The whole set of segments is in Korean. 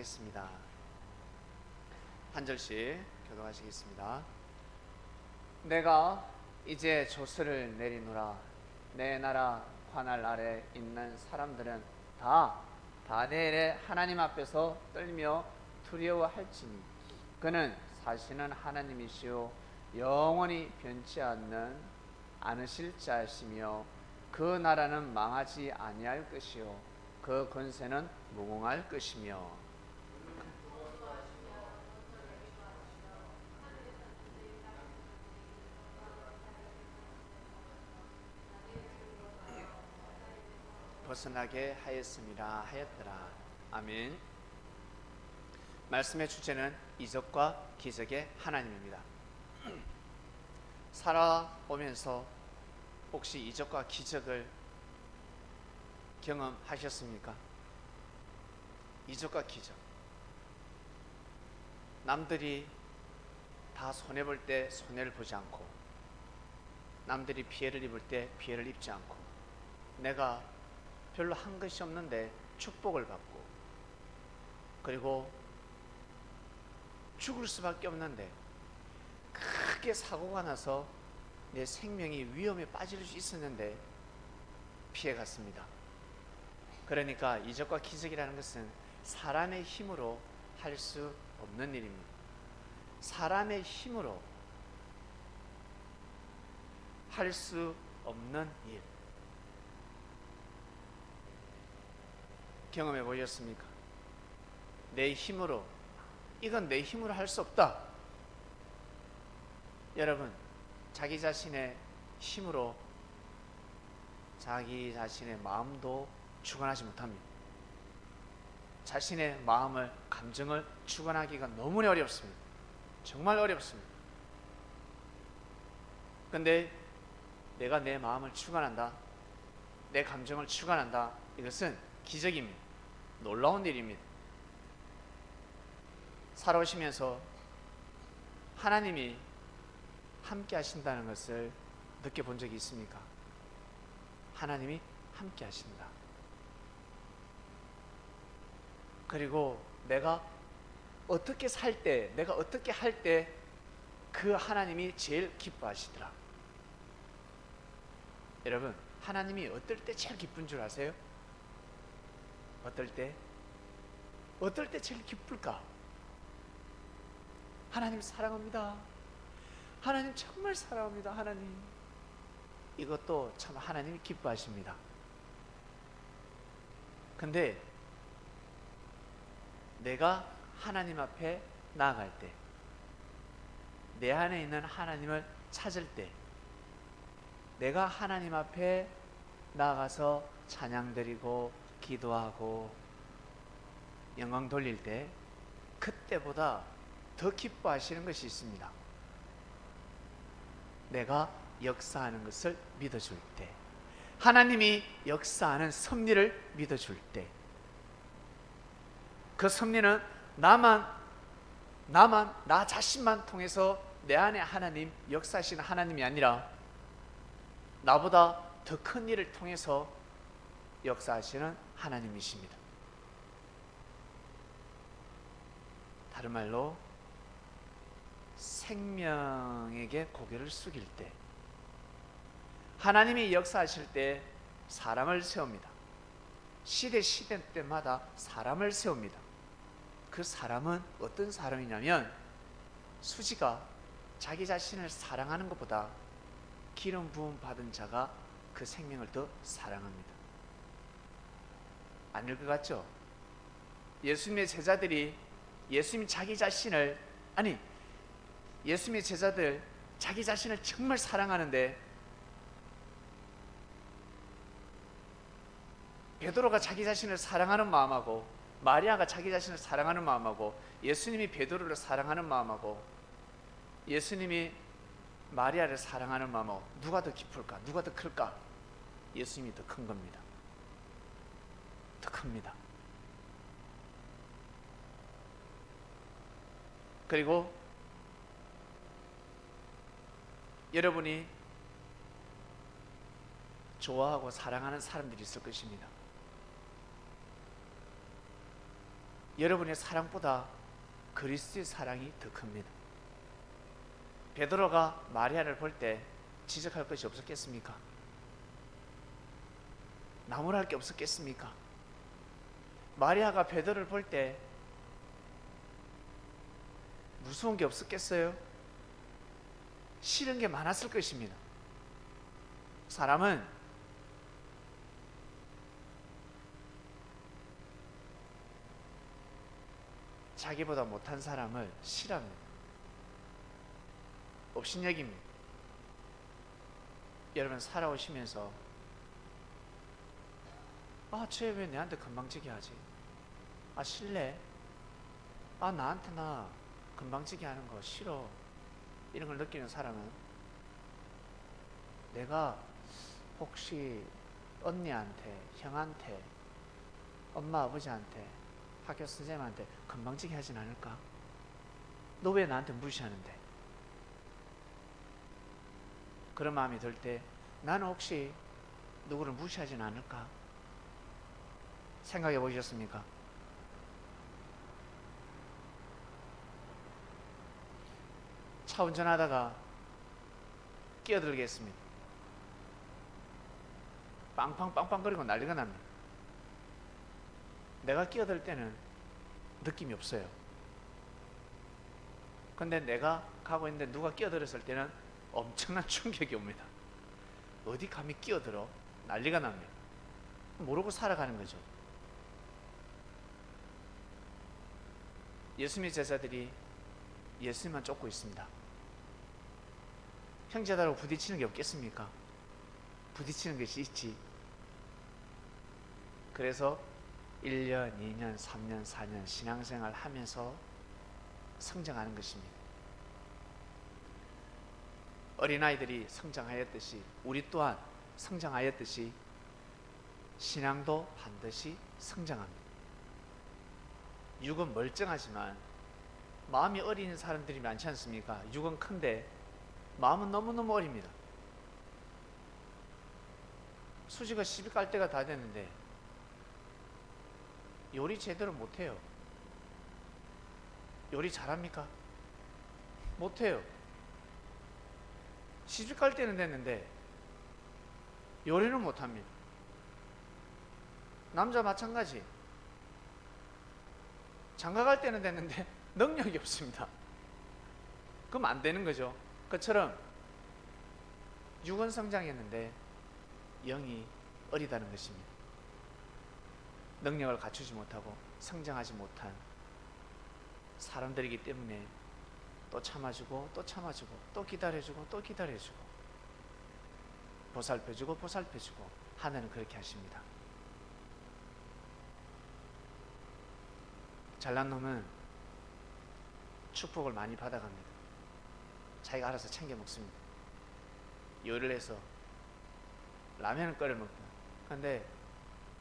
교독하겠습니다. 한 절씩 교독하시겠습니다. 내가 이제 조서를 내리노라. 내 나라 관할 아래 있는 사람들은 다 다니엘의 하나님 앞에서 떨며 두려워할지니 그는 사시는 하나님이시요 영원히 변치 않으실 자시며 그 나라는 망하지 아니할 것이요 그 권세는 무궁할 것이며 벗어나게 하였더라. 아멘. 말씀의 주제는 이적과 기적의 하나님입니다. 살아오면서 혹시 이적과 기적을 경험하셨습니까? 이적과 기적. 남들이 다 손해볼 때 손해를 보지 않고, 남들이 피해를 입을 때 피해를 입지 않고, 내가 별로 한 것이 없는데 축복을 받고, 그리고 죽을 수밖에 없는데 크게 사고가 나서 내 생명이 위험에 빠질 수 있었는데 피해갔습니다. 그러니까 이적과 기적이라는 것은 사람의 힘으로 할 수 없는 일입니다. 사람의 힘으로 할 수 없는 일. 경험해 보셨습니까? 내 힘으로, 이건 내 힘으로 할 수 없다. 여러분, 자기 자신의 힘으로 자기 자신의 마음도 주관하지 못합니다. 자신의 마음을, 감정을 주관하기가 너무 어렵습니다. 정말 어렵습니다. 근데 내가 내 마음을 주관한다, 내 감정을 주관한다, 이것은 기적입니다. 놀라운 일입니다. 살아오시면서 하나님이 함께 하신다는 것을 느껴본 적이 있습니까? 하나님이 함께 하신다. 그리고 내가 어떻게 살 때, 내가 어떻게 할 때 그 하나님이 제일 기뻐하시더라. 여러분, 하나님이 어떨 때 제일 기쁜 줄 아세요? 어떨 때 제일 기쁠까? 하나님 사랑합니다. 하나님 정말 사랑합니다. 하나님, 이것도 참 하나님이 기뻐하십니다. 근데 내가 하나님 앞에 나아갈 때, 내 안에 있는 하나님을 찾을 때, 내가 하나님 앞에 나아가서 찬양 드리고 기도하고 영광 돌릴 때, 그때보다 더 기뻐하시는 것이 있습니다. 내가 역사하는 것을 믿어줄 때, 하나님이 역사하는 섭리를 믿어줄 때, 그 섭리는 나 자신만 통해서 내 안에 하나님, 역사하시는 하나님이 아니라 나보다 더 큰 일을 통해서 역사하시는 하나님이십니다. 다른 말로 생명에게 고개를 숙일 때, 하나님이 역사하실 때 사람을 세웁니다. 시대 때마다 사람을 세웁니다. 그 사람은 어떤 사람이냐면, 수지가 자기 자신을 사랑하는 것보다 기름 부음 받은 자가 그 생명을 더 사랑합니다. 아닐 것 같죠? 예수님의 제자들이 예수님이 예수님의 제자들 자기 자신을 정말 사랑하는데, 베드로가 자기 자신을 사랑하는 마음하고, 마리아가 자기 자신을 사랑하는 마음하고, 예수님이 베드로를 사랑하는 마음하고, 예수님이 마리아를 사랑하는 마음하고, 누가 더 깊을까? 누가 더 클까? 예수님이 더 큰 겁니다. 더 큽니다. 그리고 여러분이 좋아하고 사랑하는 사람들이 있을 것입니다. 여러분의 사랑보다 그리스도의 사랑이 더 큽니다. 베드로가 마리아를 볼 때 지적할 것이 없었겠습니까? 나무랄 게 없었겠습니까? 마리아가 베드로를 볼 때 무서운 게 없었겠어요? 싫은 게 많았을 것입니다. 사람은 자기보다 못한 사람을 싫어합니다. 업신여깁니다. 여러분 살아오시면서 쟤 왜 내한테 건방지게 하지? 실례? 나한테 나 건방지게 하는 거 싫어. 이런 걸 느끼는 사람은 내가 혹시 언니한테, 형한테, 엄마 아버지한테, 학교 선생님한테 건방지게 하진 않을까? 너 왜 나한테 무시하는데? 그런 마음이 들 때 나는 혹시 누구를 무시하진 않을까? 생각해 보셨습니까? 차 운전하다가 끼어들겠습니다. 빵빵빵빵거리고 난리가 납니다. 내가 끼어들 때는 느낌이 없어요. 근데 내가 가고 있는데 누가 끼어들었을 때는 엄청난 충격이 옵니다. 어디 감히 끼어들어? 난리가 납니다. 모르고 살아가는 거죠. 예수님의 제자들이 예수님만 쫓고 있습니다. 형제들하고 부딪히는 게 없겠습니까? 부딪히는 것이 있지. 그래서 1년, 2년, 3년, 4년 신앙생활 하면서 성장하는 것입니다. 어린아이들이 성장하였듯이 우리 또한 성장하였듯이 신앙도 반드시 성장합니다. 육은 멀쩡하지만 마음이 어린 사람들이 많지 않습니까? 육은 큰데 마음은 너무너무 어립니다. 수지가 시비 깔 때가 다 됐는데 요리 제대로 못해요. 요리 잘합니까? 못해요. 시집 갈 때는 됐는데 요리는 못합니다. 남자 마찬가지. 장가 갈 때는 됐는데 능력이 없습니다. 그럼 안 되는 거죠. 그처럼 육은 성장했는데 영이 어리다는 것입니다. 능력을 갖추지 못하고 성장하지 못한 사람들이기 때문에 또 참아주고 또 참아주고 또 기다려주고 또 기다려주고 보살펴주고 보살펴주고 하나는 그렇게 하십니다. 잘난 놈은 축복을 많이 받아갑니다. 자기가 알아서 챙겨 먹습니다. 요리를 해서 라면을 끓여 먹고, 근데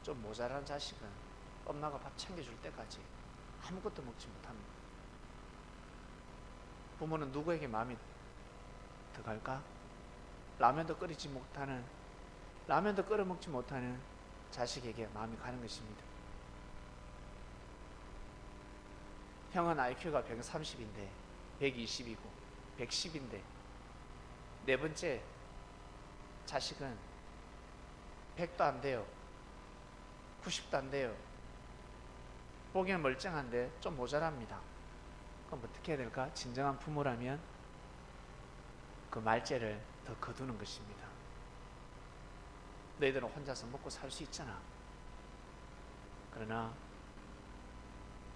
좀 모자란 자식은 엄마가 밥 챙겨줄 때까지 아무것도 먹지 못합니다. 부모는 누구에게 마음이 더 갈까? 라면도 끓이지 못하는, 라면도 끓여 먹지 못하는 자식에게 마음이 가는 것입니다. 형은 IQ가 130인데 120이고 110인데 네 번째 자식은 100도 안 돼요. 90도 안 돼요. 보기에는 멀쩡한데 좀 모자랍니다. 그럼 어떻게 해야 될까? 진정한 부모라면 그 말재를 더 거두는 것입니다. 너희들은 혼자서 먹고 살 수 있잖아. 그러나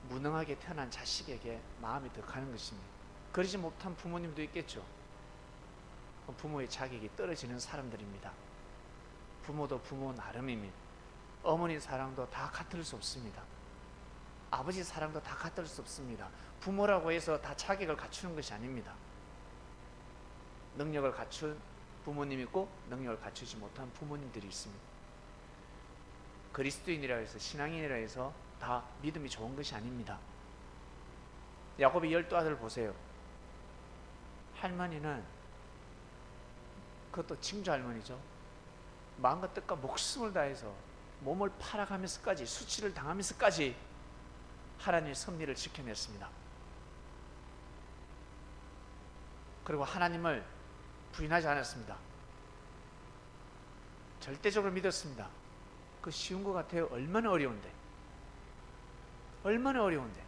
무능하게 태어난 자식에게 마음이 더 가는 것입니다. 그러지 못한 부모님도 있겠죠. 부모의 자격이 떨어지는 사람들입니다. 부모도 부모 나름입니다. 어머니 사랑도 다 같을 수 없습니다. 아버지 사랑도 다 같을 수 없습니다. 부모라고 해서 다 자격을 갖추는 것이 아닙니다. 능력을 갖춘 부모님이 있고 능력을 갖추지 못한 부모님들이 있습니다. 그리스도인이라 해서 신앙인이라 해서 다 믿음이 좋은 것이 아닙니다. 야곱의 12아들 보세요. 할머니는 그것도 친조 할머니죠. 마음과 뜻과 목숨을 다해서 몸을 팔아가면서까지 수치를 당하면서까지 하나님의 섭리를 지켜냈습니다. 그리고 하나님을 부인하지 않았습니다. 절대적으로 믿었습니다. 그 쉬운 것 같아요? 얼마나 어려운데. 얼마나 어려운데.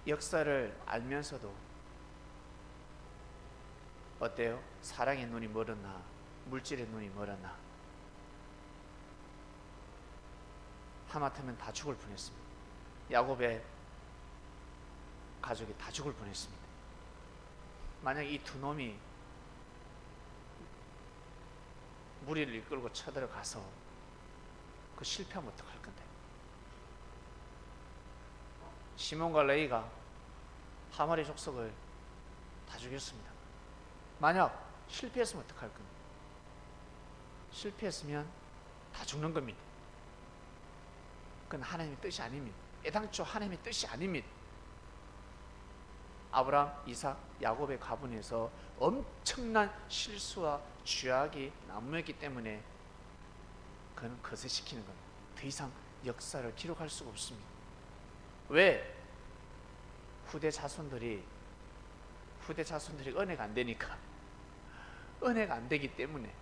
역사를 알면서도 어때요? 사랑의 눈이 멀었나? 물질의 눈이 멀었나? 하마터면 다 죽을 뻔했습니다. 야곱의 가족이 다 죽을 뻔했습니다. 만약 이 두 놈이 무리를 이끌고 쳐들어가서 그 실패하면 어떡할 건데? 시몬과 레위가 하마리 족속을 다 죽였습니다. 만약 실패했으면 어떡할 겁니까? 실패했으면 다 죽는 겁니다. 그건 하나님의 뜻이 아닙니다. 애당초 하나님의 뜻이 아닙니다. 아브라함, 이삭, 야곱의 가문에서 엄청난 실수와 죄악이 난무했기 때문에 그는 거세시키는 겁니다. 더 이상 역사를 기록할 수가 없습니다. 왜? 후대 자손들이 은혜가 안 되니까. 은혜가 안 되기 때문에.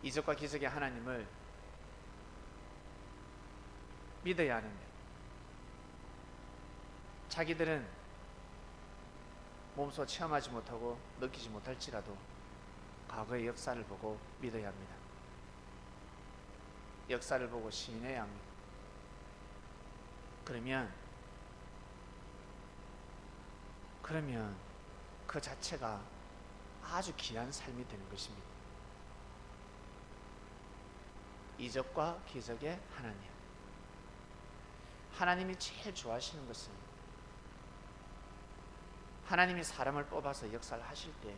이적과 기적의 하나님을 믿어야 하는데 자기들은 몸소 체험하지 못하고 느끼지 못할지라도 과거의 역사를 보고 믿어야 합니다. 역사를 보고 시인해야 합니다. 그러면 그 자체가 아주 귀한 삶이 되는 것입니다. 이적과 기적의 하나님. 하나님이 제일 좋아하시는 것은 하나님이 사람을 뽑아서 역사를 하실 때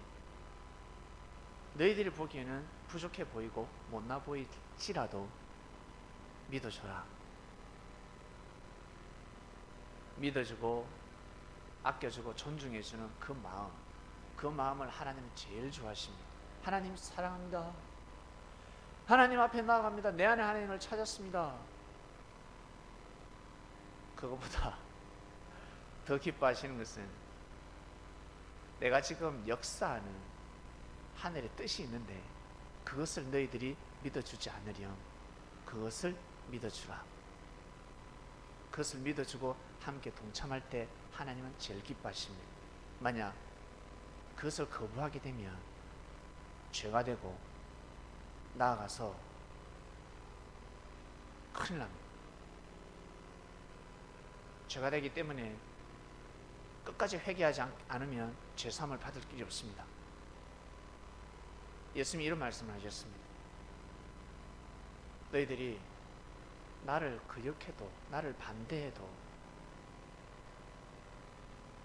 너희들이 보기에는 부족해 보이고 못나 보일지라도 믿어줘라. 믿어주고 아껴주고 존중해주는 그 마음을 하나님이 제일 좋아하십니다. 하나님 사랑합니다. 하나님 앞에 나아갑니다. 내 안에 하나님을 찾았습니다. 그것보다 더 기뻐하시는 것은 내가 지금 역사하는 하늘의 뜻이 있는데 그것을 너희들이 믿어주지 않으렴. 그것을 믿어주라. 그것을 믿어주고 함께 동참할 때 하나님은 제일 기뻐하십니다. 만약 그것을 거부하게 되면 죄가 되고 나아가서 큰일 납니다. 죄가 되기 때문에 끝까지 회개하지 않으면 죄사함을 받을 길이 없습니다. 예수님이 이런 말씀을 하셨습니다. 너희들이 나를 거역해도 나를 반대해도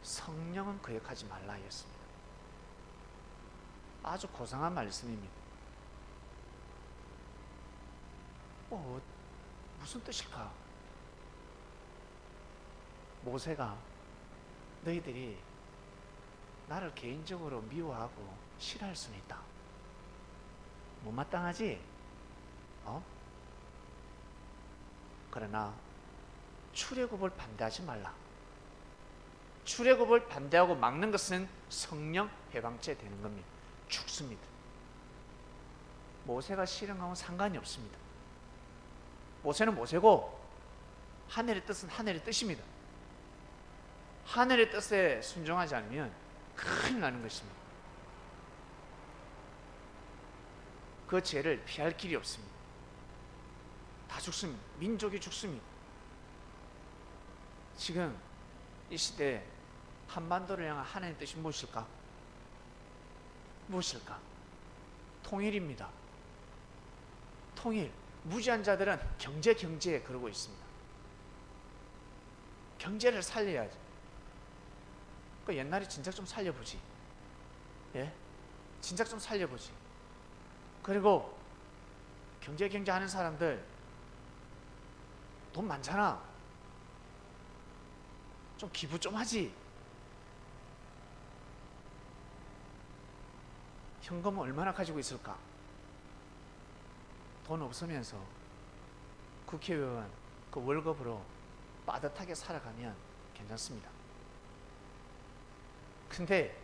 성령은 거역하지 말라 하였습니다. 아주 고상한 말씀입니다. 무슨 뜻일까? 모세가 너희들이 나를 개인적으로 미워하고 싫어할 수는 있다. 못마땅하지? 그러나 출애굽을 반대하지 말라. 출애굽을 반대하고 막는 것은 성령 해방죄 되는 겁니다. 죽습니다. 모세가 싫은 거하고는 상관이 없습니다. 모세는 모세고 하늘의 뜻은 하늘의 뜻입니다. 하늘의 뜻에 순종하지 않으면 큰일 나는 것입니다. 그 죄를 피할 길이 없습니다. 다 죽습니다. 민족이 죽습니다. 지금 이 시대에 한반도를 향한 하나님의 뜻이 무엇일까? 무엇일까? 통일입니다. 통일. 무지한 자들은 경제에 그러고 있습니다. 경제를 살려야지. 그 옛날에 진작 좀 살려보지. 예? 진작 좀 살려보지. 그리고 경제 하는 사람들 돈 많잖아. 좀 기부 좀 하지. 현금은 얼마나 가지고 있을까? 돈 없으면서 국회의원 그 월급으로 빠듯하게 살아가면 괜찮습니다. 근데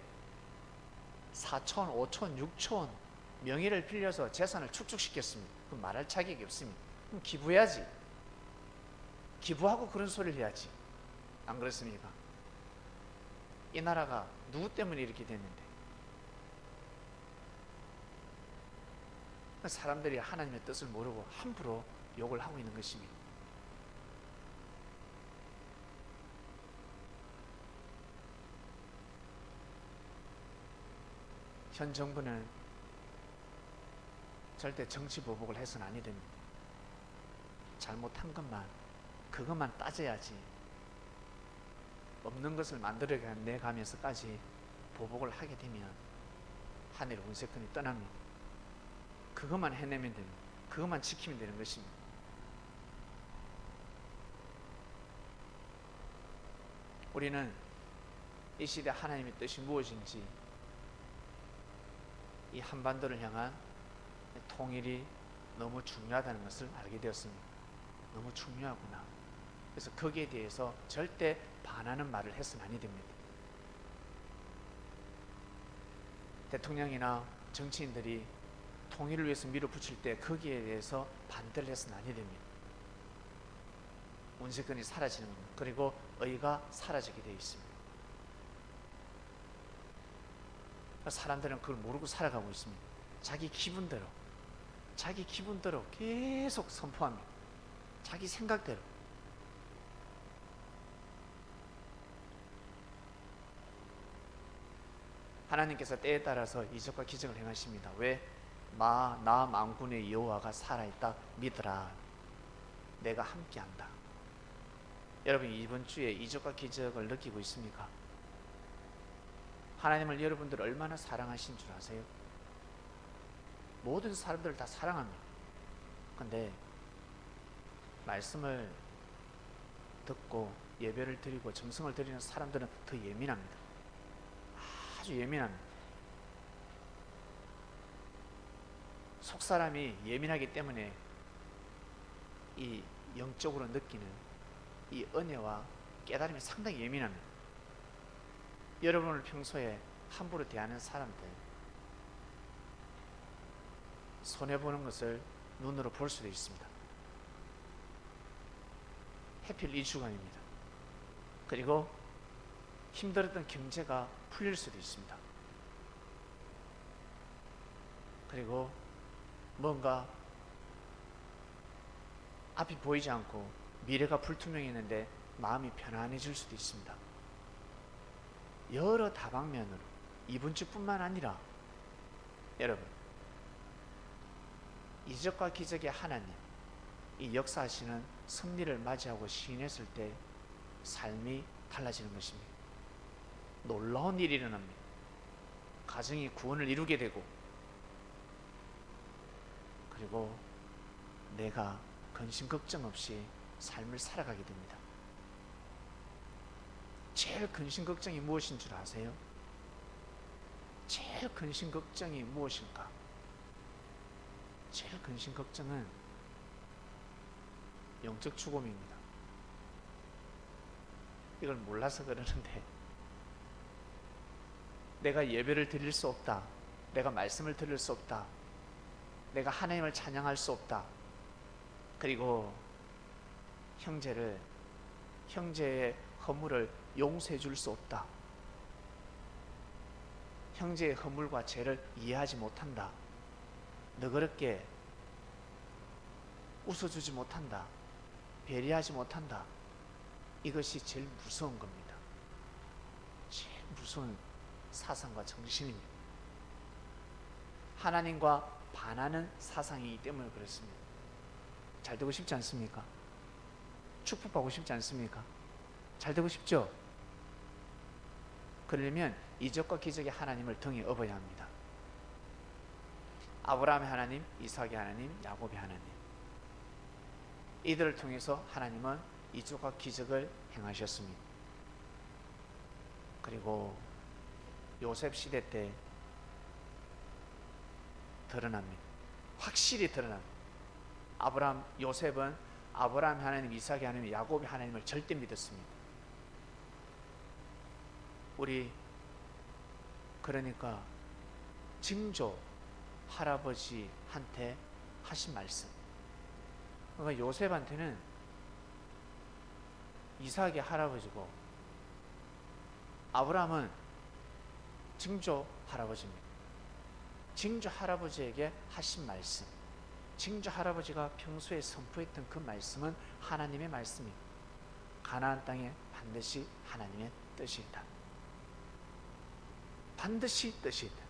4촌, 5촌, 6촌 명의를 빌려서 재산을 축축시켰습니다. 그럼 말할 자격이 없습니다. 그럼 기부해야지. 기부하고 그런 소리를 해야지. 안 그렇습니까? 이 나라가 누구 때문에 이렇게 됐는데? 사람들이 하나님의 뜻을 모르고 함부로 욕을 하고 있는 것입니다. 현 정부는 절대 정치 보복을 해서는 아니 됩니다. 잘못한 것만, 그것만 따져야지 없는 것을 만들어내가면서까지 보복을 하게 되면 하늘 운세권이 떠납니다. 그것만 해내면 됩니다. 그것만 지키면 되는 것입니다. 우리는 이 시대 하나님의 뜻이 무엇인지, 이 한반도를 향한 통일이 너무 중요하다는 것을 알게 되었습니다. 너무 중요하구나. 그래서 거기에 대해서 절대 반하는 말을 해서는 아니 됩니다. 대통령이나 정치인들이 통일을 위해서 밀어붙일 때 거기에 대해서 반대를 해서는 아니 됩니다. 운세권이 사라지는 겁니다. 그리고 의가 사라지게 되어 있습니다. 사람들은 그걸 모르고 살아가고 있습니다. 자기 기분대로 계속 선포합니다. 자기 생각대로. 하나님께서 때에 따라서 이적과 기적을 행하십니다. 왜? 나 만군의 여호와가 살아있다 믿으라. 내가 함께한다. 여러분, 이번 주에 이적과 기적을 느끼고 있습니까? 하나님을 여러분들 얼마나 사랑하신 줄 아세요? 모든 사람들을 다 사랑합니다. 근데 말씀을 듣고 예배를 드리고 정성을 드리는 사람들은 더 예민합니다. 아주 예민합니다. 속사람이 예민하기 때문에 이 영적으로 느끼는 이 은혜와 깨달음이 상당히 예민합니다. 여러분을 평소에 함부로 대하는 사람들, 손해보는 것을 눈으로 볼 수도 있습니다. 해필 이 주간입니다. 그리고 힘들었던 경제가 풀릴 수도 있습니다. 그리고 뭔가 앞이 보이지 않고 미래가 불투명했는데 마음이 편안해질 수도 있습니다. 여러 다방면으로 이번 주뿐만 아니라 여러분, 이적과 기적의 하나님, 이 역사하시는 섭리를 맞이하고 시인했을 때 삶이 달라지는 것입니다. 놀라운 일이 일어납니다. 가정이 구원을 이루게 되고, 그리고 내가 근심 걱정 없이 삶을 살아가게 됩니다. 제일 근심 걱정이 무엇인 줄 아세요? 제일 근심 걱정이 무엇일까? 제일 근심 걱정은 영적 죽음입니다. 이걸 몰라서 그러는데, 내가 예배를 드릴 수 없다, 내가 말씀을 드릴 수 없다, 내가 하나님을 찬양할 수 없다, 그리고 형제의 허물을 용서해 줄 수 없다, 형제의 허물과 죄를 이해하지 못한다, 너그럽게 웃어주지 못한다, 배려하지 못한다, 이것이 제일 무서운 겁니다. 제일 무서운 사상과 정신입니다. 하나님과 반하는 사상이기 때문에 그렇습니다. 잘 되고 싶지 않습니까? 축복받고 싶지 않습니까? 잘 되고 싶죠? 그러려면 이적과 기적의 하나님을 등에 업어야 합니다. 아브라함의 하나님, 이삭의 하나님, 야곱의 하나님, 이들을 통해서 하나님은 이적과 기적을 행하셨습니다. 그리고 요셉 시대 때 드러납니다. 확실히 드러납니다. 요셉은 아브라함 하나님, 이삭의 하나님, 야곱의 하나님을 절대 믿었습니다. 우리 그러니까 증조 할아버지한테 하신 말씀, 그러니까 요셉한테는 이삭의 할아버지고 아브라함은 증조 할아버지입니다. 증조 할아버지에게 하신 말씀, 증조 할아버지가 평소에 선포했던 그 말씀은 하나님의 말씀입니다. 가나안 땅에 반드시 하나님의 뜻이 있다. 반드시 뜻이 있다.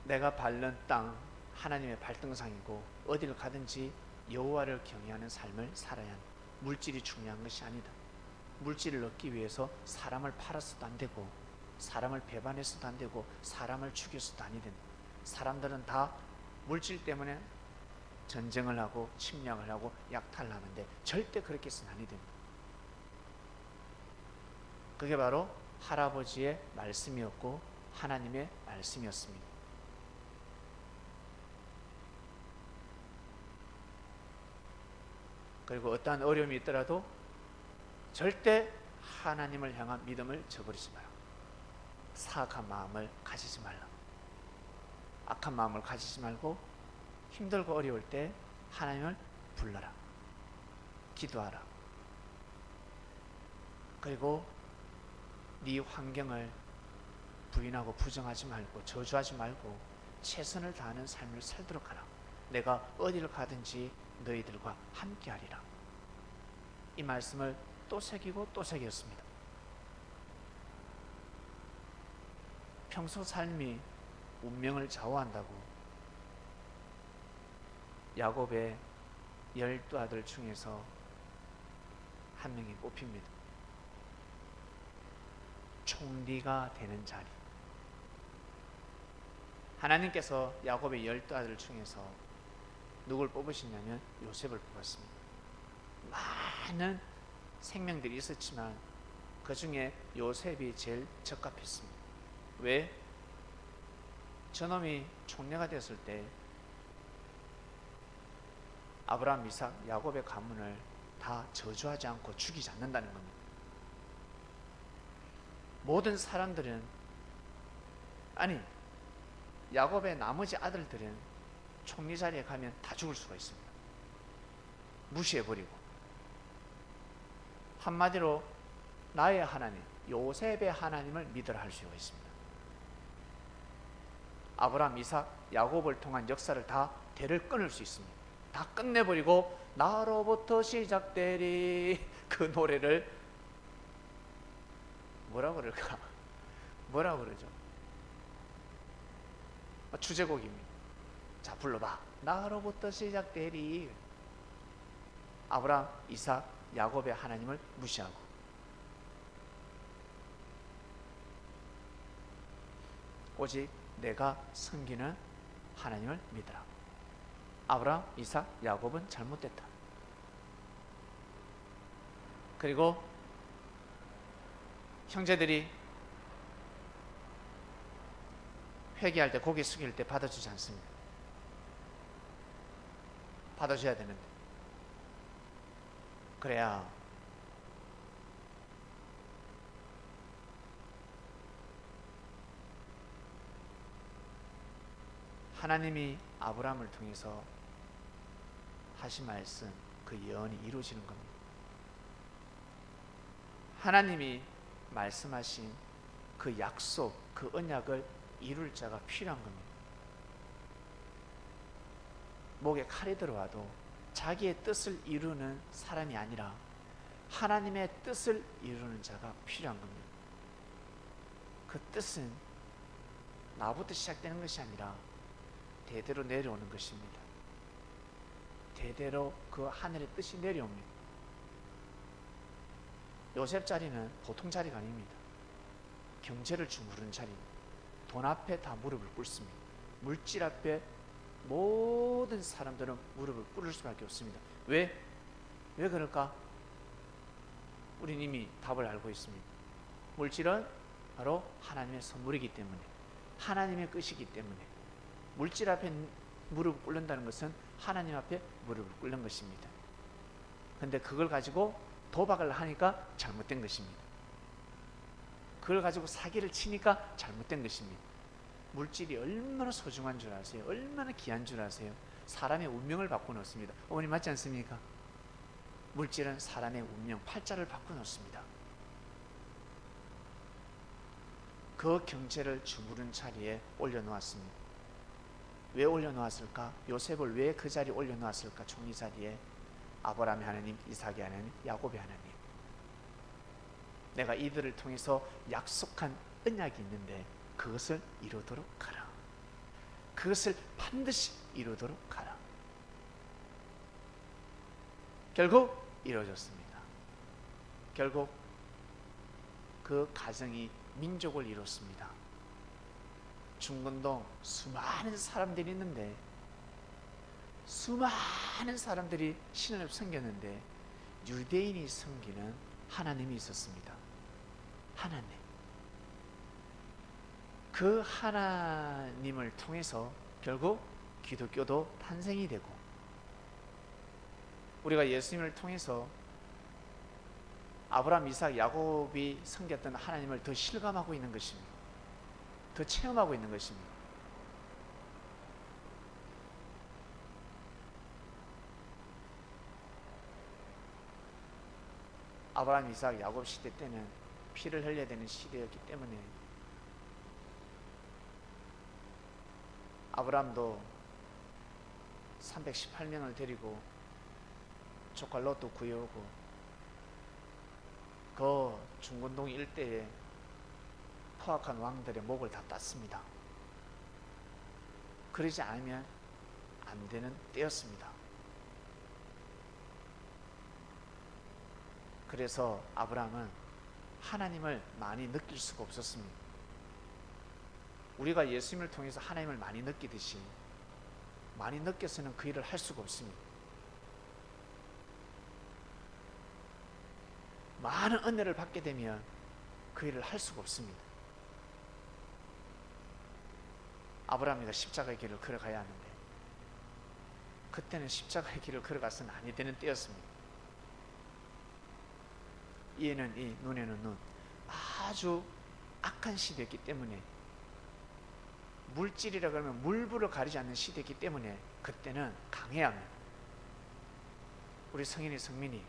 내가 밟는 땅 하나님의 발등상이고 어디를 가든지 여호와를 경외하는 삶을 살아야 한다. 물질이 중요한 것이 아니다. 물질을 얻기 위해서 사람을 팔아서도 안 되고 사람을 배반해서도 안 되고 사람을 죽여서도 아니 된다. 사람들은 다 물질 때문에 전쟁을 하고 침략을 하고 약탈을 하는데 절대 그렇게 해서는 아니 된다. 그게 바로 할아버지의 말씀이었고 하나님의 말씀이었습니다. 그리고 어떠한 어려움이 있더라도 절대 하나님을 향한 믿음을 저버리지 마라. 사악한 마음을 가지지 말라. 악한 마음을 가지지 말고 힘들고 어려울 때 하나님을 불러라. 기도하라. 그리고 네 환경을 부인하고 부정하지 말고 저주하지 말고 최선을 다하는 삶을 살도록 하라. 내가 어디를 가든지 너희들과 함께하리라. 이 말씀을 또 새기고 또 새겼습니다. 평소 삶이 운명을 좌우한다고 야곱의 12아들 중에서 한 명이 뽑힙니다. 총리가 되는 자리. 하나님께서 야곱의 12아들 중에서 누굴 뽑으시냐면 요셉을 뽑았습니다. 많은 생명들이 있었지만 그 중에 요셉이 제일 적합했습니다. 왜? 저놈이 총리가 됐을 때 아브라함, 이삭, 야곱의 가문을 다 저주하지 않고 죽이지 않는다는 겁니다. 모든 사람들은, 아니 야곱의 나머지 아들들은 총리 자리에 가면 다 죽을 수가 있습니다. 무시해버리고 한마디로 나의 하나님, 요셉의 하나님을 믿으라 할 수가 있습니다. 아브라함, 이삭, 야곱을 통한 역사를 다 대를 끊을 수 있습니다. 다 끝내버리고 나로부터 시작되리 그 노래를 뭐라 그럴까? 뭐라 그러죠? 주제곡입니다. 자, 불러봐. 나로부터 시작되리. 아브라함, 이삭, 야곱의 하나님을 무시하고 오직 내가 섬기는 하나님을 믿으라. 아브라함, 이삭, 야곱은 잘못됐다. 그리고 형제들이 회개할 때 고개 숙일 때 받아주지 않습니다. 받아줘야 되는데 그래야 하나님이 아브라함을 통해서 하신 말씀, 그 예언이 이루어지는 겁니다. 하나님이 말씀하신 그 약속, 그 언약을 이룰 자가 필요한 겁니다. 목에 칼이 들어와도 자기의 뜻을 이루는 사람이 아니라 하나님의 뜻을 이루는 자가 필요한 겁니다. 그 뜻은 나부터 시작되는 것이 아니라 대대로 내려오는 것입니다. 대대로 그 하늘의 뜻이 내려옵니다. 요셉 자리는 보통 자리가 아닙니다. 경제를 주무르는 자리입니다. 돈 앞에 다 무릎을 꿇습니다. 물질 앞에 모든 사람들은 무릎을 꿇을 수밖에 없습니다. 왜 그럴까? 우리는 이미 답을 알고 있습니다. 물질은 바로 하나님의 선물이기 때문에 하나님의 것이기 때문에 물질 앞에 무릎을 꿇는다는 것은 하나님 앞에 무릎을 꿇는 것입니다. 근데 그걸 가지고 도박을 하니까 잘못된 것입니다. 그걸 가지고 사기를 치니까 잘못된 것입니다. 물질이 얼마나 소중한 줄 아세요? 얼마나 귀한 줄 아세요? 사람의 운명을 바꿔놓습니다. 어머니 맞지 않습니까? 물질은 사람의 운명, 팔자를 바꿔놓습니다. 그 경제를 주무른 자리에 올려놓았습니다. 왜 올려놓았을까? 요셉을 왜 그 자리에 올려놓았을까? 총리 자리에. 아브라함의 하나님, 이삭의 하나님, 야곱의 하나님. 내가 이들을 통해서 약속한 언약이 있는데 그것을 이루도록 하라. 그것을 반드시 이루도록 하라. 결국 이루어졌습니다. 결국 그 가정이 민족을 이뤘습니다. 중건동 수많은 사람들이 있는데 수많은 사람들이 신을 섬겼는데 유대인이 섬기는 하나님이 있었습니다. 하나님. 그 하나님을 통해서 결국 기독교도 탄생이 되고 우리가 예수님을 통해서 아브라함, 이삭, 야곱이 섬겼던 하나님을 더 실감하고 있는 것입니다. 더 체험하고 있는 것입니다. 아브라함, 이삭, 야곱 시대 때는 피를 흘려야 되는 시대였기 때문에 아브라함도 318명을 데리고 조카 롯도 구해오고 그 중건동 일대에 포악한 왕들의 목을 다 땄습니다. 그러지 않으면 안 되는 때였습니다. 그래서 아브라함은 하나님을 많이 느낄 수가 없었습니다. 우리가 예수님을 통해서 하나님을 많이 느끼듯이 많이 느껴서는 그 일을 할 수가 없습니다. 많은 은혜를 받게 되면 그 일을 할 수가 없습니다. 아브라함이가 십자가의 길을 걸어가야 하는데 그때는 십자가의 길을 걸어가서는 아니 되는 때였습니다. 이에는 이, 눈에는 눈. 아주 악한 시대였기 때문에 물질이라 그러면 물불을 가리지 않는 시대였기 때문에 그때는 강해야 합니다. 우리 성인이 성민이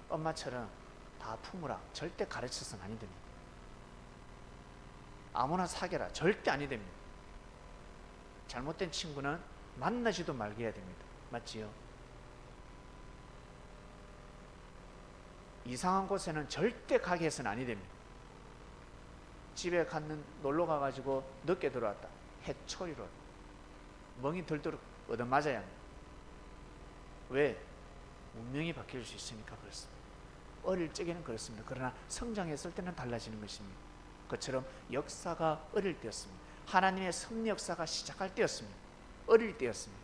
엄마처럼 다 품으라 절대 가르쳐서는 아니 됩니다. 아무나 사귀라 절대 아니 됩니다. 잘못된 친구는 만나지도 말게 해야 됩니다. 맞지요? 이상한 곳에는 절대 가게 해서는 아니 됩니다. 집에 놀러 가가지고 늦게 들어왔다. 해초리로 멍이 들도록 얻어맞아야 합니다. 왜? 운명이 바뀔 수 있으니까 그렇습니다. 어릴 적에는 그렇습니다. 그러나 성장했을 때는 달라지는 것입니다. 그처럼 역사가 어릴 때였습니다. 하나님의 섭리 역사가 시작할 때였습니다. 어릴 때였습니다.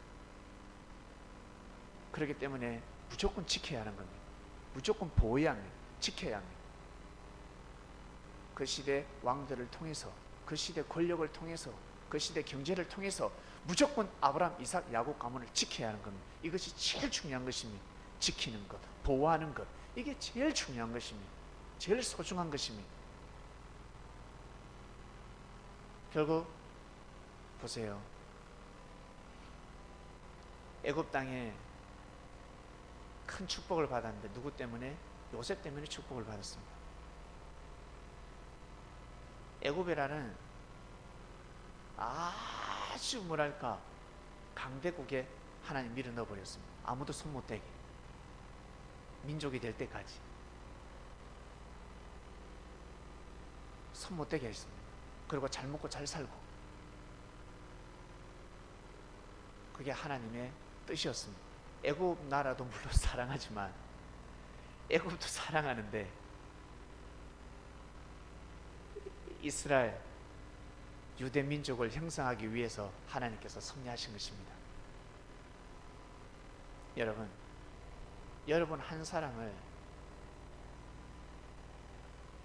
그렇기 때문에 무조건 지켜야 하는 겁니다. 무조건 보호해야 합니다. 지켜야 합니다. 그 시대 왕들을 통해서, 그 시대 권력을 통해서, 그 시대 경제를 통해서 무조건 아브라함, 이삭, 야곱 가문을 지켜야 하는 겁니다. 이것이 제일 중요한 것입니다. 지키는 것, 보호하는 것, 이게 제일 중요한 것입니다. 제일 소중한 것입니다. 결국 보세요. 애굽 땅에 큰 축복을 받았는데 누구 때문에? 요셉 때문에 축복을 받았습니다. 애굽이라는 아주 뭐랄까 강대국에 하나님 밀어 넣어버렸습니다. 아무도 손 못 대게. 민족이 될 때까지 손 못 대게 했습니다. 그리고 잘 먹고 잘 살고, 그게 하나님의 뜻이었습니다. 애굽 나라도 물론 사랑하지만 애굽도 사랑하는데 이스라엘 유대 민족을 형성하기 위해서 하나님께서 섭리하신 것입니다. 여러분 한 사람을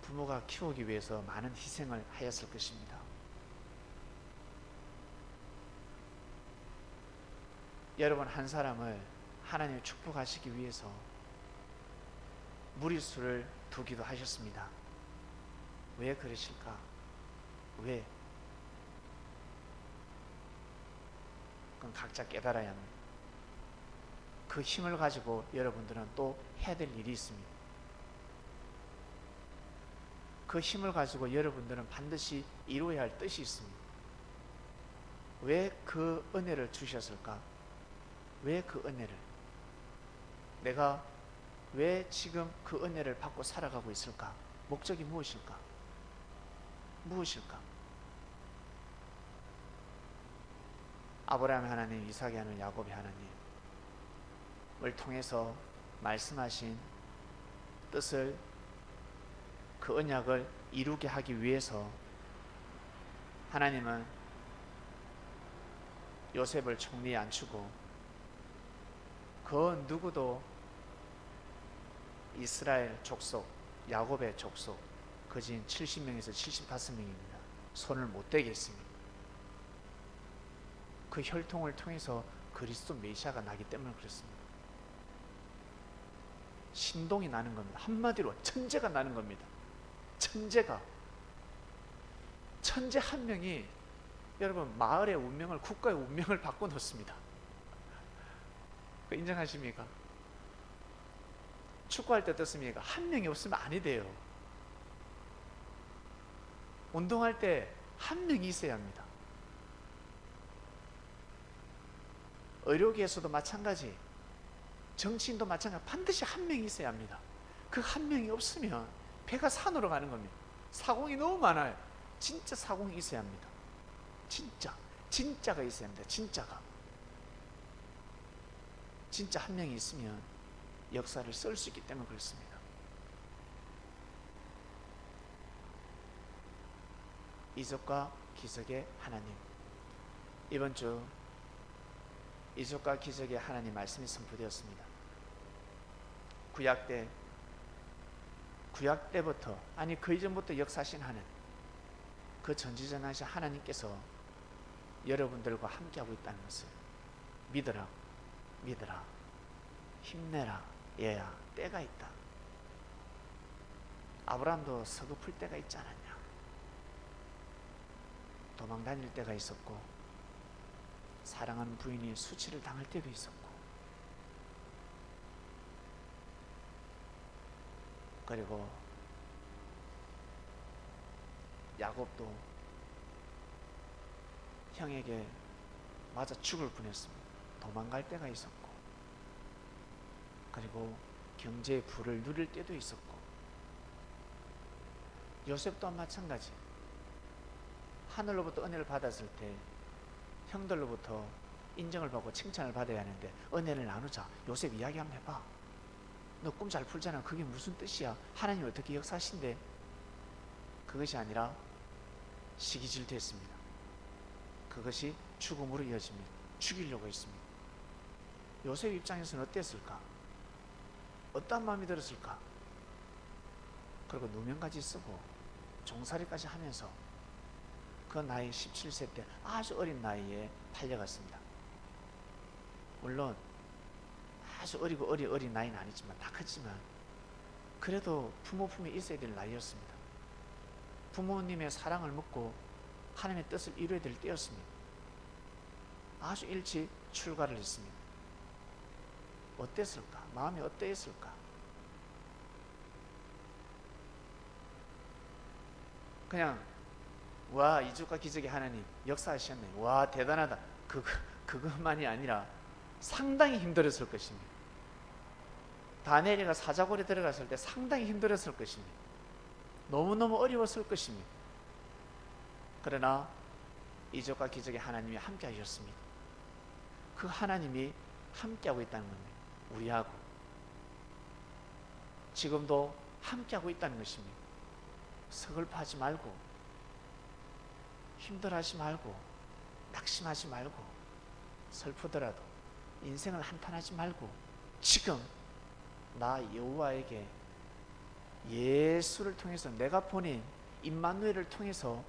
부모가 키우기 위해서 많은 희생을 하였을 것입니다. 여러분 한 사람을 하나님이 축복하시기 위해서 무리수를 두기도 하셨습니다. 왜 그러실까? 왜? 그건 각자 깨달아야 합니다. 그 힘을 가지고 여러분들은 또 해야 될 일이 있습니다. 그 힘을 가지고 여러분들은 반드시 이루어야 할 뜻이 있습니다. 왜 그 은혜를 주셨을까? 왜 그 은혜를? 내가 왜 지금 그 은혜를 받고 살아가고 있을까? 목적이 무엇일까? 무엇일까? 아브라함의 하나님, 이삭의 하나님, 야곱의 하나님을 통해서 말씀하신 뜻을, 그 언약을 이루게 하기 위해서 하나님은 요셉을 총리에 앉히고 그 누구도 이스라엘 족속, 야곱의 족속, 그진 70명에서 75명입니다. 손을 못 대게 했습니다. 그 혈통을 통해서 그리스도 메시아가 나기 때문에 그렇습니다. 신동이 나는 겁니다. 한마디로 천재가 나는 겁니다. 천재 한 명이 여러분 마을의 운명을, 국가의 운명을 바꿔놓습니다. 인정하십니까? 축구할 때 어떻습니까? 한 명이 없으면 아니 돼요. 운동할 때 한 명이 있어야 합니다. 의료계에서도 마찬가지, 정치인도 마찬가지, 반드시 한 명이 있어야 합니다. 그 한 명이 없으면 배가 산으로 가는 겁니다. 사공이 너무 많아요. 진짜 사공이 있어야 합니다. 진짜가 있어야 합니다. 진짜 한 명이 있으면 역사를 쓸 수 있기 때문에 그렇습니다. 이적과 기적의 하나님, 이번 주 이적과 기적의 하나님 말씀이 선포되었습니다. 구약 때부터, 아니 그 이전부터 역사하신 하나님, 그 전지전능하신 하나님께서 여러분들과 함께하고 있다는 것을 믿으라, 힘내라. 얘야, 때가 있다. 아브라함도 서글플 때가 있지 않았냐? 도망 다닐 때가 있었고, 사랑하는 부인이 수치를 당할 때도 있었고, 그리고 야곱도 형에게 맞아 죽을 뻔했습니다. 도망갈 때가 있었고, 그리고 경제의 부를 누릴 때도 있었고, 요셉 또한 마찬가지. 하늘로부터 은혜를 받았을 때 형들로부터 인정을 받고 칭찬을 받아야 하는데, 은혜를 나누자. 요셉 이야기 한번 해봐. 너 꿈 잘 풀잖아. 그게 무슨 뜻이야? 하나님 어떻게 역사하신대? 그것이 아니라 시기 질투했습니다. 그것이 죽음으로 이어집니다. 죽이려고 했습니다. 요셉 입장에서는 어땠을까? 어떠한 마음이 들었을까? 그리고 누명까지 쓰고 종살이까지 하면서 그 나이 17세 때 아주 어린 나이에 팔려갔습니다. 물론 아주 어린 나이는 아니지만, 다 컸지만 그래도 부모 품에 있어야 될 나이였습니다. 부모님의 사랑을 먹고 하나님의 뜻을 이루어야 될 때였습니다. 아주 일찍 출가를 했습니다. 어땠을까? 마음이 어떠했을까? 그냥 와, 이적과 기적의 하나님 역사하셨네, 와 대단하다, 그것만이 아니라 상당히 힘들었을 것입니다. 다니엘이가 사자굴에 들어갔을 때 상당히 힘들었을 것입니다. 너무너무 어려웠을 것입니다. 그러나 이적과 기적의 하나님이 함께 하셨습니다. 그 하나님이 함께하고 있다는 겁니다. 우리하고 지금도 함께하고 있다는 것입니다. 서글퍼하지 말고, 힘들어하지 말고, 낙심하지 말고, 슬프더라도 인생을 한탄하지 말고, 지금 나 여호와에게 예수를 통해서, 내가 보낸 임마누엘을 통해서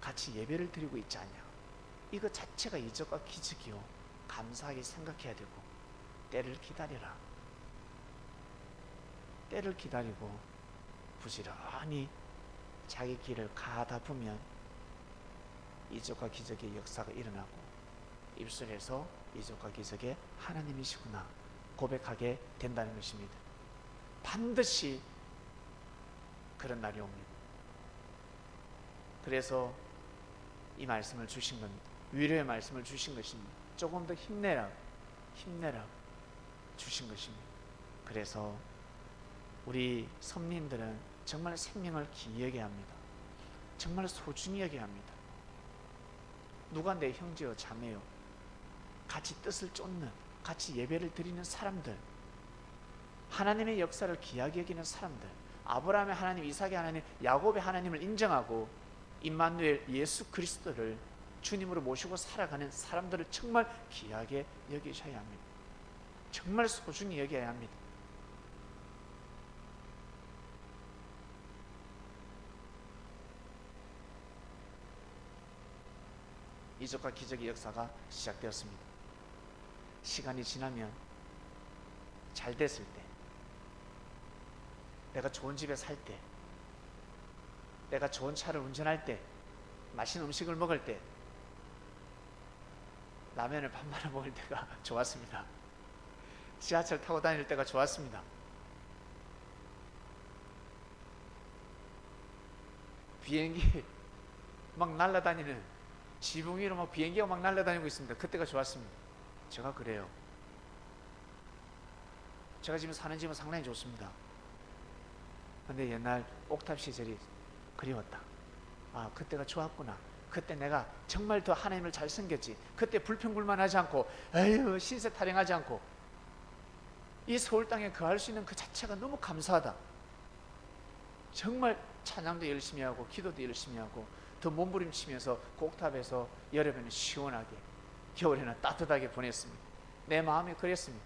같이 예배를 드리고 있지 않냐? 이거 자체가 이적과 기적이요, 감사하게 생각해야 되고, 때를 기다려라. 때를 기다리고 부지런히 자기 길을 가다 보면 이적과 기적의 역사가 일어나고, 입술에서 이적과 기적의 하나님이시구나 고백하게 된다는 것입니다. 반드시 그런 날이 옵니다. 그래서 이 말씀을 주신 겁니다. 위로의 말씀을 주신 것입니다. 조금 더 힘내라 주신 것입니다. 그래서 우리 성민들은 정말 생명을 귀히 여겨야 합니다. 정말 소중히 여겨야 합니다. 누가 내 형제요 자매요, 같이 뜻을 쫓는, 같이 예배를 드리는 사람들, 하나님의 역사를 귀하게 여기는 사람들, 아브라함의 하나님, 이삭의 하나님, 야곱의 하나님을 인정하고 임마누엘 예수 그리스도를 주님으로 모시고 살아가는 사람들을 정말 귀하게 여기셔야 합니다. 정말 소중히 여겨야 합니다. 이적과 기적의 역사가 시작되었습니다. 시간이 지나면, 잘 됐을 때, 내가 좋은 집에 살 때, 내가 좋은 차를 운전할 때, 맛있는 음식을 먹을 때, 라면을 밥 말아 먹을 때가 좋았습니다. 지하철 타고 다닐 때가 좋았습니다. 비행기 막 날아다니는, 지붕 위로 막 비행기가 막 날아다니고 있습니다. 그때가 좋았습니다. 제가 그래요. 제가 지금 사는 집은 상당히 좋습니다. 근데 옛날 옥탑 시절이 그리웠다. 아, 그때가 좋았구나. 그때 내가 정말 더 하나님을 잘 섬겼지. 그때 불평불만하지 않고, 에휴 신세 타령하지 않고, 이 서울 땅에 거할 수 있는 그 자체가 너무 감사하다. 정말 찬양도 열심히 하고 기도도 열심히 하고 더 몸부림치면서 그 옥탑에서 여름에는 시원하게, 겨울에는 따뜻하게 보냈습니다. 내 마음이 그랬습니다.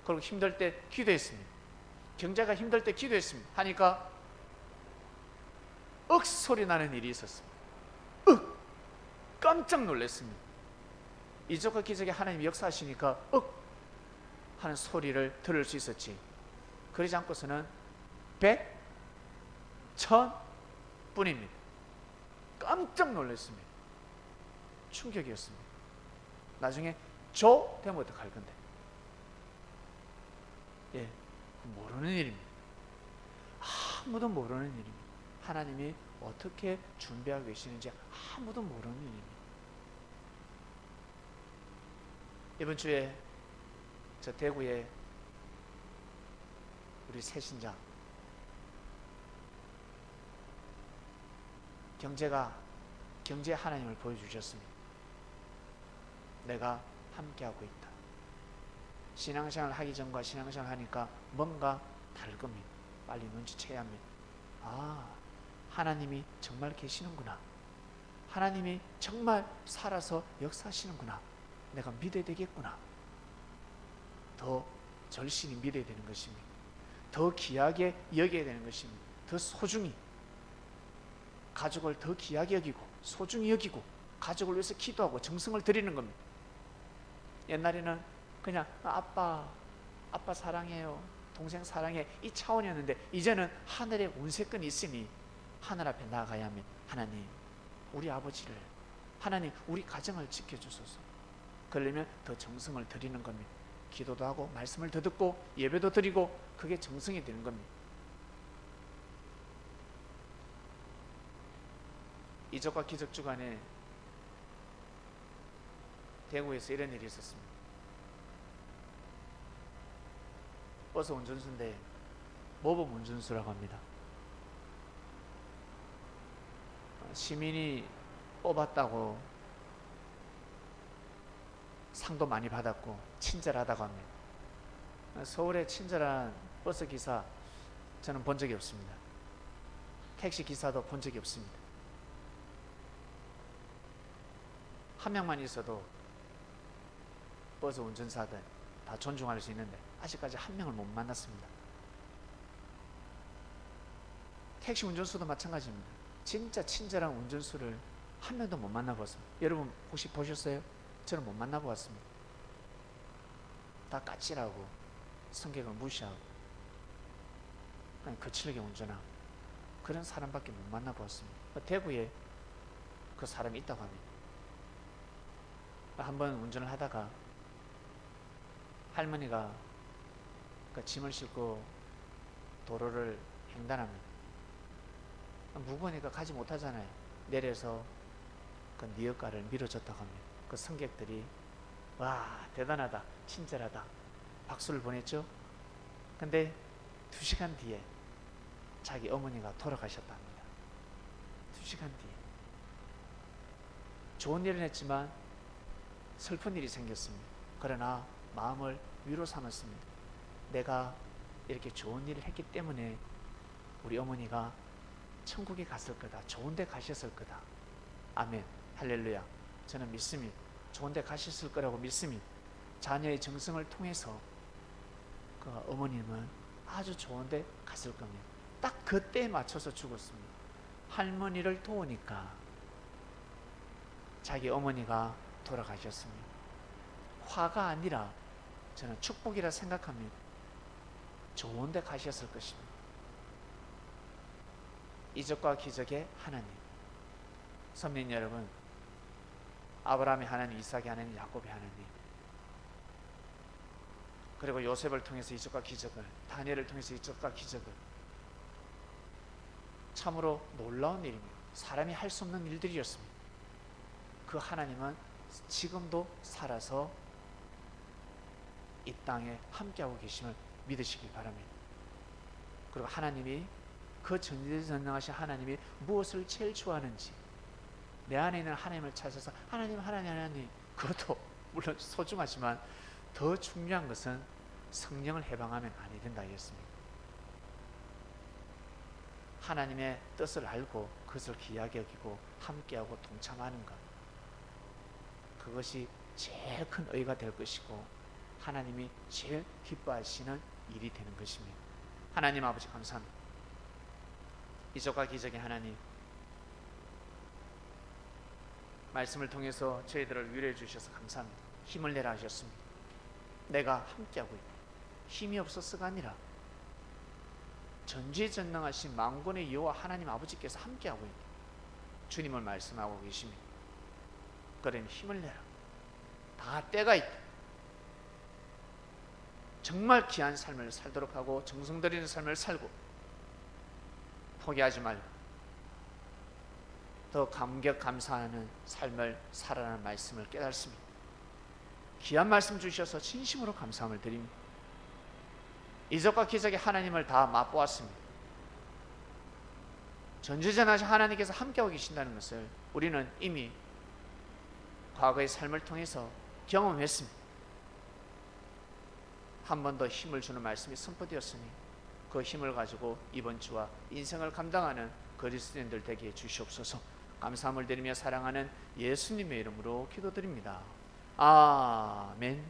그리고 힘들 때 기도했습니다. 경제가 힘들 때 기도했습니다. 하니까 억 소리 나는 일이 있었습니다. 깜짝 놀랐습니다. 이적과 기적의 하나님 역사하시니까 하는 소리를 들을 수 있었지. 그러지 않고서는 100, 1000 뿐입니다. 깜짝 놀랐습니다. 충격이었습니다. 나중에 조 되면 어떡할 건데? 예, 모르는 일입니다. 아무도 모르는 일입니다. 하나님이 어떻게 준비하고 계시는지 아무도 모르는 일입니다. 이번 주에 저 대구에 우리 새신자 경제 하나님을 보여주셨습니다. 내가 함께하고 있다. 신앙생활 하기 전과 신앙생활 하니까 뭔가 다를 겁니다. 빨리 눈치채야 합니다. 아, 하나님이 정말 계시는구나. 하나님이 정말 살아서 역사하시는구나. 내가 믿어야 되겠구나. 더 절실히 믿어야 되는 것입니다. 더 귀하게 여겨야 되는 것입니다. 더 소중히, 가족을 더 귀하게 여기고 소중히 여기고 가족을 위해서 기도하고 정성을 들이는 겁니다. 옛날에는 그냥 아빠 사랑해요, 동생 사랑해, 이 차원이었는데 이제는 하늘에 운세권이 있으니 하늘 앞에 나아가야 합니다. 하나님, 우리 아버지를, 하나님 우리 가정을 지켜주소서. 그러려면 더 정성을 들이는 겁니다. 기도도 하고 말씀을 더 듣고 예배도 드리고, 그게 정성이 되는 겁니다. 이적과 기적 주간에 대구에서 이런 일이 있었습니다. 버스 운전수인데 모범 운전수라고 합니다. 시민이 뽑았다고 상도 많이 받았고 친절하다고 합니다. 서울에 친절한 버스 기사 저는 본 적이 없습니다. 택시 기사도 본 적이 없습니다. 한 명만 있어도 버스 운전사들 다 존중할 수 있는데 아직까지 한 명을 못 만났습니다. 택시 운전수도 마찬가지입니다. 진짜 친절한 운전수를 한 명도 못 만나봤습니다. 여러분 혹시 보셨어요? 저는 못 만나보았습니다. 다 까칠하고 성격을 무시하고 그냥 거칠게 운전하고 그런 사람밖에 못 만나보았습니다. 대구에 그 사람이 있다고 합니다. 한번 운전을 하다가 할머니가 그 짐을 싣고 도로를 횡단합니다. 무거우니까 가지 못하잖아요. 내려서 그 니엇가를 밀어줬다고 합니다. 그 승객들이 와 대단하다 친절하다 박수를 보냈죠. 근데 2시간 뒤에 자기 어머니가 돌아가셨답니다. 2시간 뒤에 좋은 일은 했지만 슬픈 일이 생겼습니다. 그러나 마음을 위로 삼았습니다. 내가 이렇게 좋은 일을 했기 때문에 우리 어머니가 천국에 갔을 거다. 좋은 데 가셨을 거다. 아멘. 할렐루야. 저는 믿습니다. 좋은 데 가셨을 거라고 믿습니다. 자녀의 정성을 통해서 그 어머님은 아주 좋은 데 갔을 겁니다. 딱 그때에 맞춰서 죽었습니다. 할머니를 도우니까 자기 어머니가 돌아가셨습니다. 화가 아니라 저는 축복이라 생각합니다. 좋은 데 가셨을 것입니다. 이적과 기적의 하나님. 선민 여러분, 아브라함의 하나님, 이삭의 하나님, 야곱의 하나님, 그리고 요셉을 통해서 이적과 기적을, 다니엘을 통해서 이적과 기적을, 참으로 놀라운 일입니다. 사람이 할 수 없는 일들이었습니다. 그 하나님은 지금도 살아서 이 땅에 함께하고 계심을 믿으시기 바랍니다. 그리고 하나님이 그 전지전능하신 하나님이 무엇을 제일 좋아하는지 내 안에 있는 하나님을 찾아서 하나님 그것도 물론 소중하지만 더 중요한 것은 성령을 해방하면 아니 된다 했습니다. 하나님의 뜻을 알고 그것을 귀하게 여기고 함께하고 동참하는 것, 그것이 제일 큰 의가 될 것이고 하나님이 제일 기뻐하시는 일이 되는 것입니다. 하나님 아버지 감사합니다. 이적과 기적의 하나님, 말씀을 통해서 저희들을 위로해 주셔서 감사합니다. 힘을 내라 하셨습니다. 내가 함께하고 있다. 힘이 없어서가 아니라 전지전능하신 만군의 여호와 하나님 아버지께서 함께하고 있다. 주님을 말씀하고 계십니다. 그러니 힘을 내라. 다 때가 있다. 정말 귀한 삶을 살도록 하고 정성 들이는 삶을 살고 포기하지 말고 더 감격 감사하는 삶을 살아가는 말씀을 깨닫습니다. 귀한 말씀 주셔서 진심으로 감사함을 드립니다. 이적과 기적의 하나님을 다 맛보았습니다. 전지전능하신 하나님께서 함께하고 계신다는 것을 우리는 이미 과거의 삶을 통해서 경험했습니다. 한 번 더 힘을 주는 말씀이 선포되었으니 그 힘을 가지고 이번 주와 인생을 감당하는 그리스도인들 되게 해주시옵소서. 감사함을 드리며 사랑하는 예수님의 이름으로 기도드립니다. 아멘.